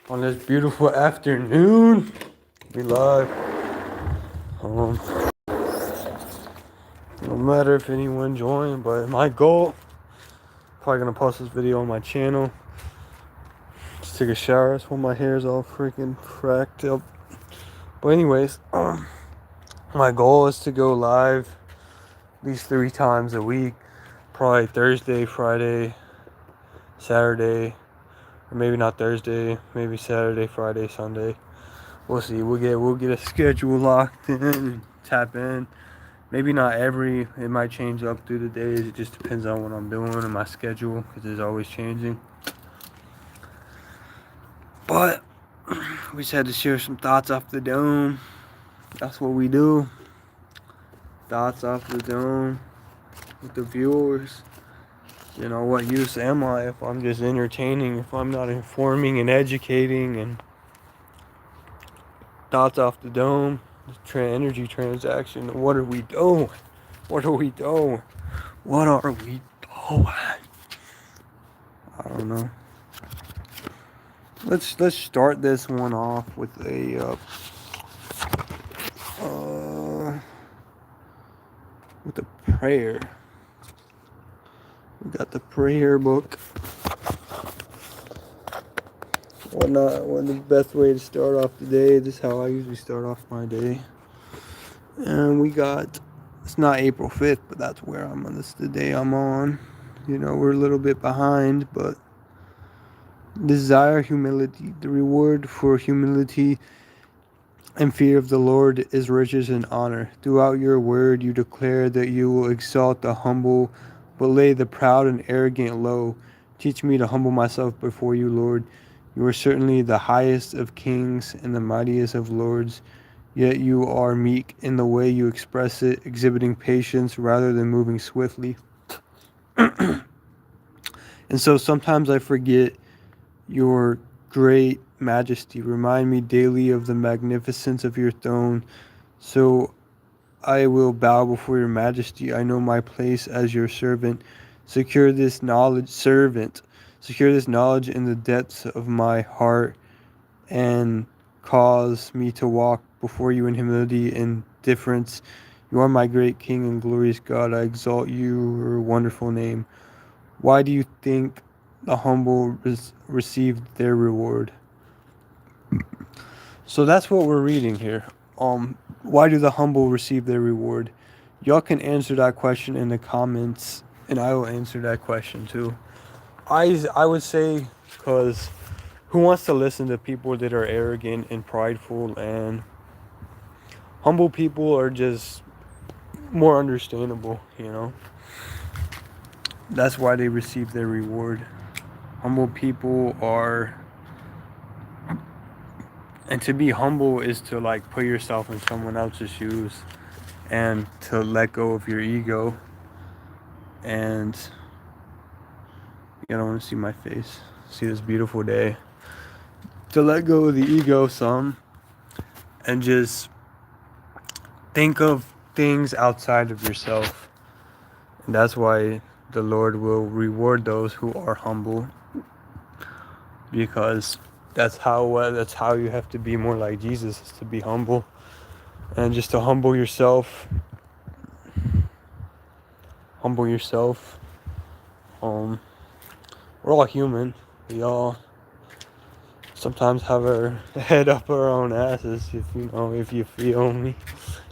on this beautiful afternoon. Be live. Um, no matter if anyone joined, but my goal, probably gonna post this video on my channel. Just take a shower. So my hair's all freaking cracked up. But anyways, my goal is to go live at least 3 times a week. Probably Thursday, Friday, Saturday, or maybe not Thursday, maybe Saturday, Friday, Sunday. We'll see. We'll get a schedule locked in and tap in. Maybe not it might change up through the days. It just depends on what I'm doing and my schedule, because it's always changing. But we just had to share some thoughts off the dome. That's what we do. Thoughts off the dome with the viewers. You know, what use am I if I'm just entertaining, if I'm not informing and educating? And thoughts off the dome, energy transaction. What are we doing? What are we doing? What are we doing? I don't know. Let's start this one off with a prayer. We got the prayer book. What the best way to start off the day? This is how I usually start off my day. And we got, it's not April 5th, but that's where I'm on. This is the day I'm on. You know, we're a little bit behind, but desire humility. The reward for humility and fear of the Lord is riches and honor. Throughout your word, you declare that you will exalt the humble, but lay the proud and arrogant low. Teach me to humble myself before you, Lord. You are certainly the highest of kings and the mightiest of lords, yet you are meek in the way you express it, exhibiting patience rather than moving swiftly. And so sometimes I forget your great majesty. Remind me daily of the magnificence of your throne, so I will bow before your majesty. I know my place as your servant. Secure this knowledge, servant. Secure this knowledge in the depths of my heart, and cause me to walk before you in humility and deference. You are my great King and glorious God. I exalt your wonderful name. Why do you think the humble received their reward? So that's what we're reading here. Why do the humble receive their reward? Y'all can answer that question in the comments, and I will answer that question too. I would say, because who wants to listen to people that are arrogant and prideful? And humble people are just more understandable, you know. That's why they receive their reward. Humble people are, and to be humble is to like put yourself in someone else's shoes and to let go of your ego. And you don't want to see my face, see this beautiful day. To let go of the ego some and just think of things outside of yourself. And that's why the Lord will reward those who are humble, because that's how you have to be more like Jesus, is to be humble. And just to humble yourself. We're all human. We all sometimes have our head up our own asses, if you feel me.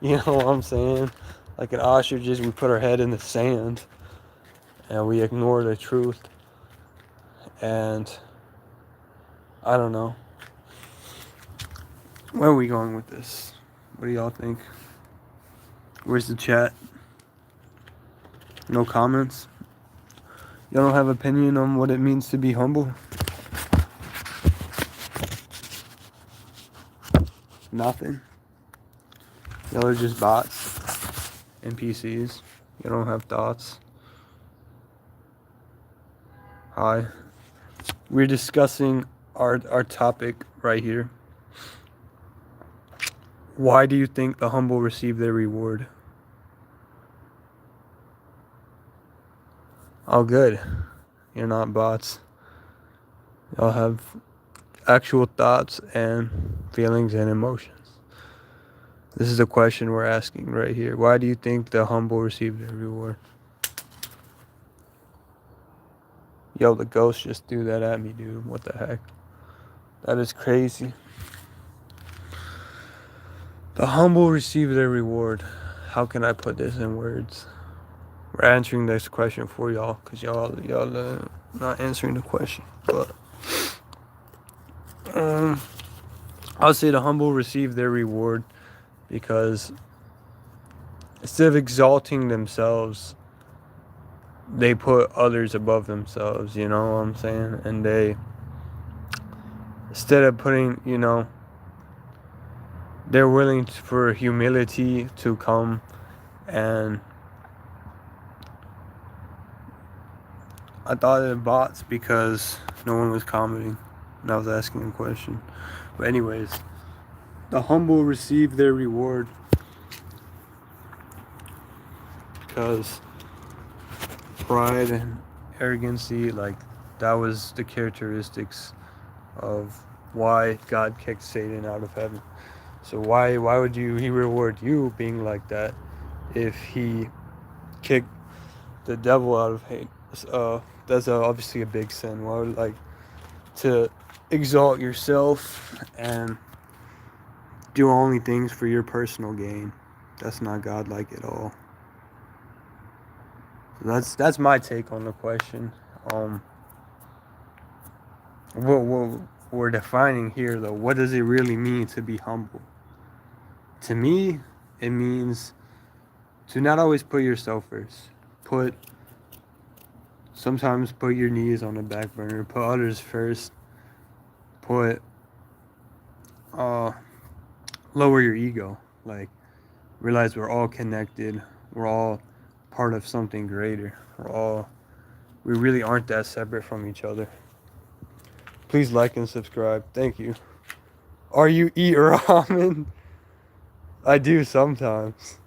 You know what I'm saying? Like an ostrich, we put our head in the sand and we ignore the truth. And I don't know. Where are we going with this? What do y'all think? Where's the chat? No comments? Y'all don't have opinion on what it means to be humble? Nothing? Y'all are just bots, NPCs. You don't have thoughts. Hi. We're discussing our topic right here. Why do you think the humble receive their reward? Oh, good. You're not bots. Y'all have actual thoughts and feelings and emotions. This is the question we're asking right here. Why do you think the humble receive their reward? Yo, the ghost just threw that at me, dude. What the heck? That is crazy. The humble receive their reward. How can I put this in words? We're answering this question for y'all, because y'all not answering the question. But I'll say the humble receive their reward because instead of exalting themselves, they put others above themselves, you know what I'm saying? And they, instead of putting, they're willing for humility to come, and I thought of bots because no one was commenting and I was asking a question. But anyways, the humble receive their reward because pride and arrogancy, like, that was the characteristics of why God kicked Satan out of heaven. So why would he reward you being like that if he kicked the devil out of hate? That's obviously a big sin. Why would, like, to exalt yourself and do only things for your personal gain? That's not godlike at all. So that's my take on the question. What we're defining here, though, what does it really mean to be humble? To me, it means to not always put yourself first. Sometimes put your knees on the back burner. Put others first. Lower your ego. Like, realize we're all connected. We're all part of something greater. We really aren't that separate from each other. Please like and subscribe. Thank you. Are you eat ramen? I do sometimes.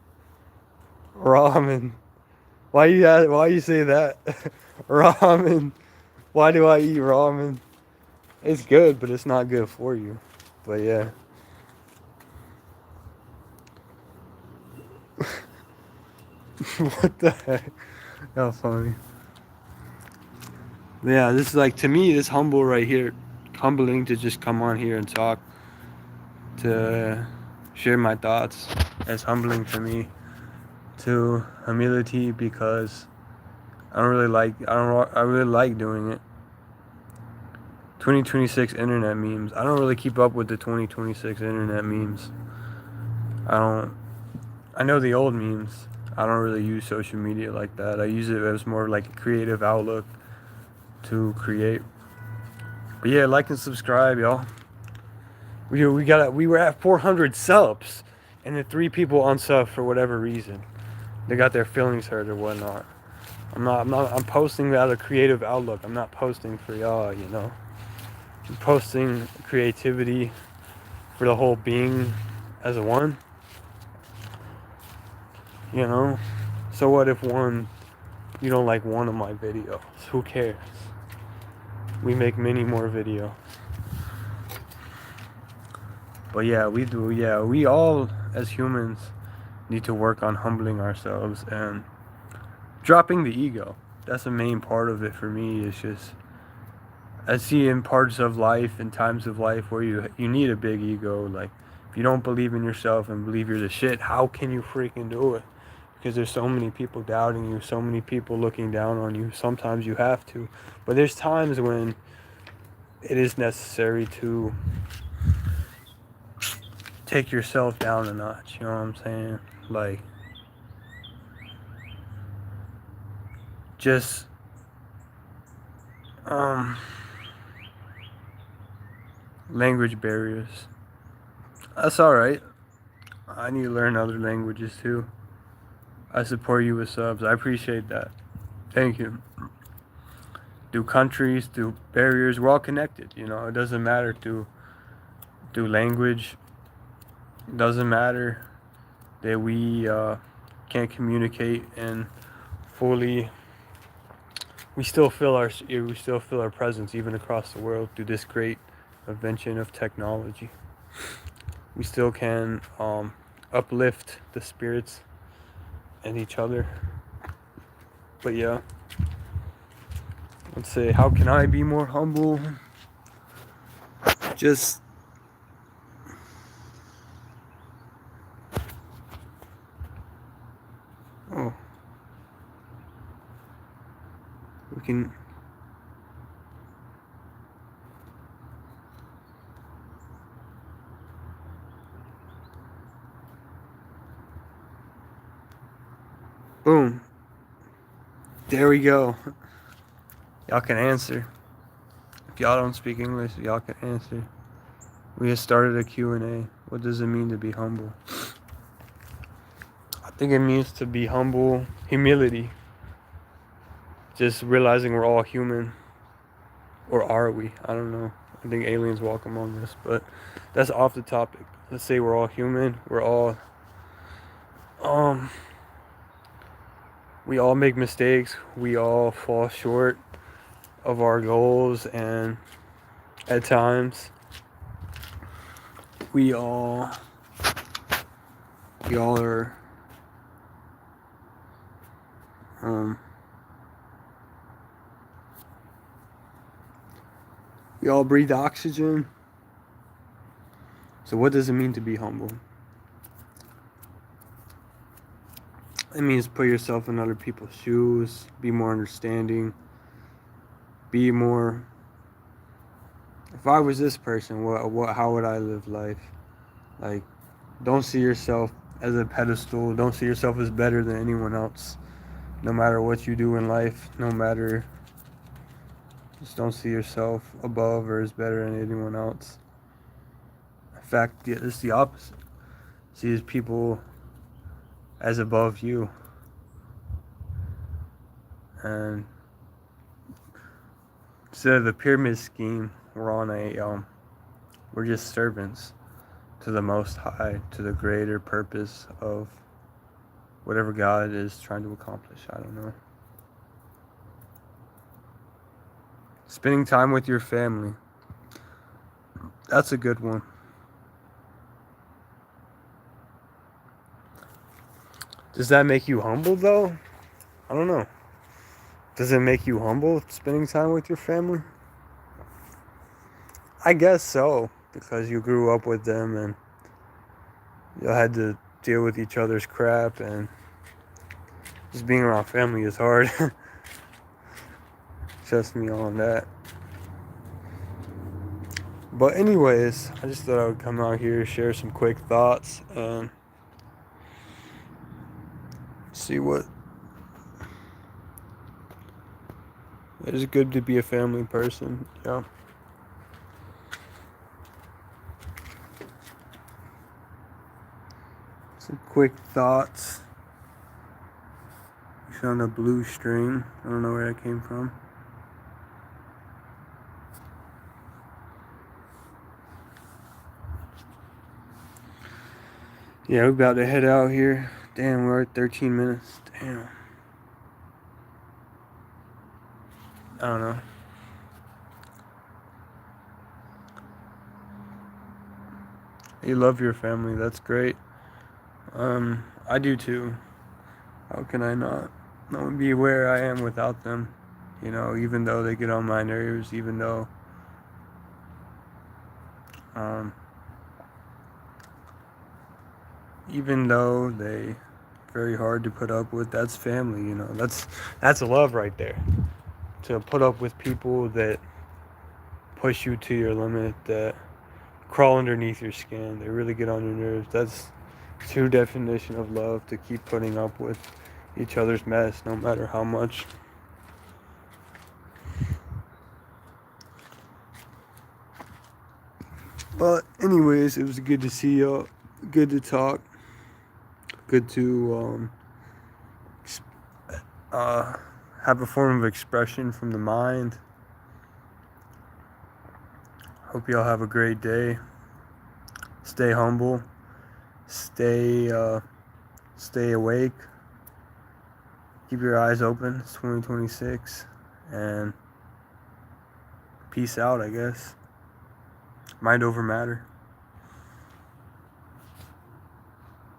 Ramen. Why you say that? Ramen. Why do I eat ramen? It's good, but it's not good for you. But yeah. What the heck? How funny. Yeah, this is like, to me, this humble right here, humbling to just come on here and talk, to share my thoughts. It's humbling for me. To humility because I really like doing it. 2026 internet memes. I don't really keep up with the 2026 internet memes. I know the old memes. I don't really use social media like that. I use it as more like a creative outlook to create. But yeah, like and subscribe, y'all. We were at 400 subs, and the 3 people unsub for whatever reason. They got their feelings hurt or whatnot. I'm posting out of creative outlook. I'm not posting for y'all, you know. I'm posting creativity for the whole being as a one. You know? So what if you don't like one of my videos? Who cares? We make many more videos. But yeah, we do. Yeah, we all as humans need to work on humbling ourselves and dropping the ego. That's the main part of it for me. It's just, I see in parts of life and times of life where you need a big ego. Like, if you don't believe in yourself and believe you're the shit, how can you freaking do it? Because there's so many people doubting you, so many people looking down on you. Sometimes you have to. But there's times when it is necessary to take yourself down a notch. You know what I'm saying? Like, just language barriers. That's alright. I need to learn other languages too. I support you with subs. I appreciate that. Thank you. Through countries, through barriers, we're all connected. You know, it doesn't matter through language. It doesn't matter that we can't communicate and fully. We still feel our presence even across the world through this great invention of technology. We still can uplift the spirits and each other. But yeah, let's say, how can I be more humble? Just oh, we can. Boom. There we go. Y'all can answer. If y'all don't speak English, y'all can answer. We just started a Q&A. What does it mean to be humble? I think it means to be humble, humility. Just realizing we're all human. Or are we? I don't know. I think aliens walk among us, but that's off the topic. Let's say we're all human. We're all we all make mistakes. We all fall short of our goals, and at times we all are we all breathe oxygen. So what does it mean to be humble? It means put yourself in other people's shoes, be more understanding, be more. If I was this person, how would I live life? Like, don't see yourself as a pedestal. Don't see yourself as better than anyone else. No matter what you do in life, just don't see yourself above or as better than anyone else. In fact, it's the opposite. See these people as above you. And instead of the pyramid scheme, we're just servants to the Most High, to the greater purpose of whatever God is trying to accomplish. I don't know. Spending time with your family. That's a good one. Does that make you humble, though? I don't know. Does it make you humble, spending time with your family? I guess so, because you grew up with them and you had to deal with each other's crap, and just being around family is hard. Trust me on that. But anyways, I just thought I would come out here, share some quick thoughts, and see what. It's good to be a family person, yeah. Some quick thoughts. It's on a blue string. I don't know where that came from. Yeah, we're about to head out here. Damn, we're at 13 minutes. Damn. I don't know. You love your family. That's great. I do too. How can I not be where I am without them? You know, even though they get on my nerves, even though they very hard to put up with. That's family, you know. That's love right there. To put up with people that push you to your limit, that crawl underneath your skin, they really get on your nerves. That's true definition of love, to keep putting up with each other's mess no matter how much. But anyways, it was good to see y'all, good to talk, good to have a form of expression from the mind. Hope y'all have a great day. Stay humble. Stay awake. Keep your eyes open. It's 2026. And peace out, I guess. Mind over matter.